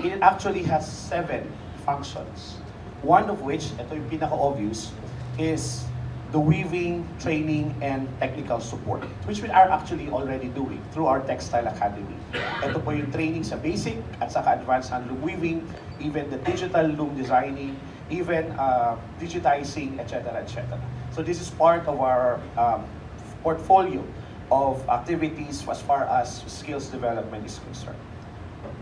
it actually has 7 functions. One of which, ito yung pinaka-obvious, is the weaving, training, and technical support, which we are actually already doing through our Textile Academy. Ito po yung training sa basic at saka advanced handloom weaving, even the digital loom designing, even digitizing, etc., etc. So this is part of our portfolio of activities as far as skills development is concerned.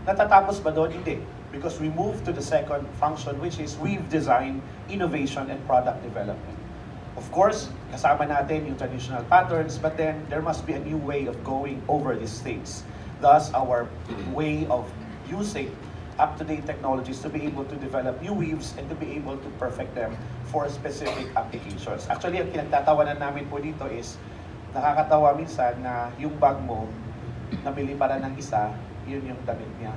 Natatapos ba doon? Hindi. Because we move to the second function, which is weave design, innovation, and product development. Of course, kasama natin yung traditional patterns, but then there must be a new way of going over these things. Thus, our way of using up-to-date technologies to be able to develop new weaves and to be able to perfect them for specific applications. Actually, ang pinagtatawanan namin po dito is, nakakatawa minsan na yung bag mo, nabili para ng isa, yun yung damit niya.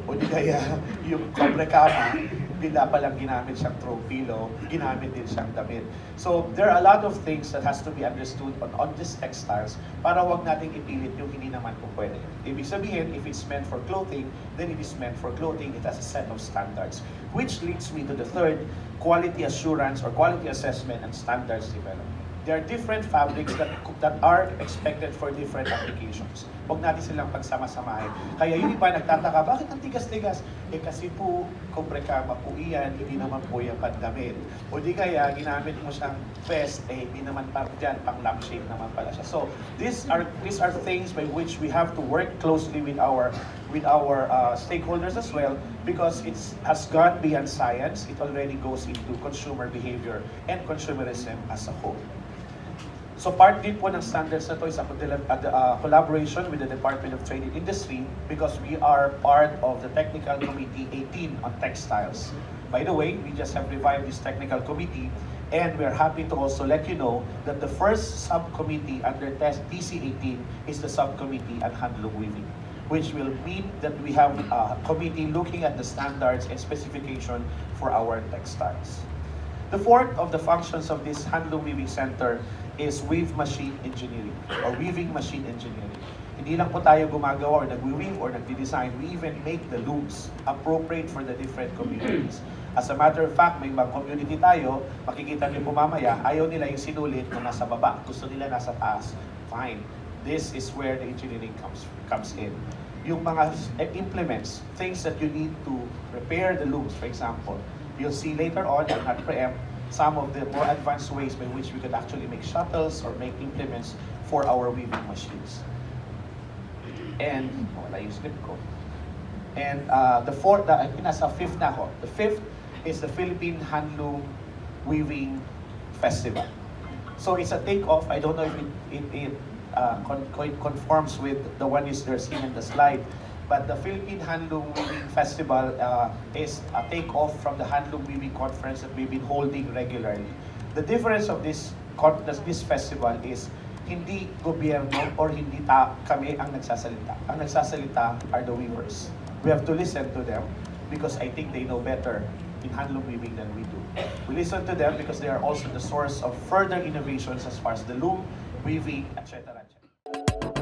O di kaya yung cobre kama, bila palang ginamit siyang throw pillow, ginamit din siyang damit. So there are a lot of things that has to be understood on these textiles para wag nating ipilit yung hindi naman po pwede. Ibig sabihin, if it's meant for clothing, then it is meant for clothing. It has a set of standards. Which leads me to the third, quality assurance or quality assessment and standards development. There are different fabrics that are expected for different applications. Huwag natin silang pagsama-samahin. Kaya yung iba nagtataka, bakit ang tigas-tigas? Eh kasi po, kumpre kama po iyan, hindi naman po yung pandamit. O di kaya, ginamit mo siyang vest, eh hindi naman parang dyan, pang lampshade naman pala siya. So, these are things by which we have to work closely with our stakeholders as well, because it has gone beyond science. It already goes into consumer behavior and consumerism as a whole. So part din po ng standards na to is a collaboration with the Department of Trade and Industry, because we are part of the Technical Committee 18 on textiles. By the way, we just have revived this technical committee, and we're happy to also let you know that the first subcommittee under TC18 is the subcommittee on handloom weaving, which will mean that we have a committee looking at the standards and specification for our textiles. The fourth of the functions of this handloom weaving center is weave machine engineering or weaving machine engineering. Hindi lang po tayo gumagawa or nag-weave or nag-design, we even make the looms appropriate for the different communities. As a matter of fact, may mga community tayo, makikita niyo po mamaya, ayaw nila yung sinulit na nasa baba, gusto nila nasa taas. Fine. This is where the engineering comes in. Yung mga implements, things that you need to repair the looms, for example. You'll see later on, I'll not preempt, some of the more advanced ways by which we could actually make shuttles or make implements for our weaving machines. And, wala yung script ko. And the fourth, nasa fifth na ako. The fifth is the Philippine Handloom Weaving Festival. So it's a take-off. I don't know if it conforms with the one you're seeing in the slide. But the Philippine Handloom Weaving Festival is a take-off from the Handloom Weaving Conference that we've been holding regularly. The difference of this festival is hindi gobyerno or hindi kami ang nagsasalita. Ang nagsasalita are the weavers. We have to listen to them because I think they know better in handloom weaving than we do. We listen to them because they are also the source of further innovations as far as the loom, weaving, etc. etc.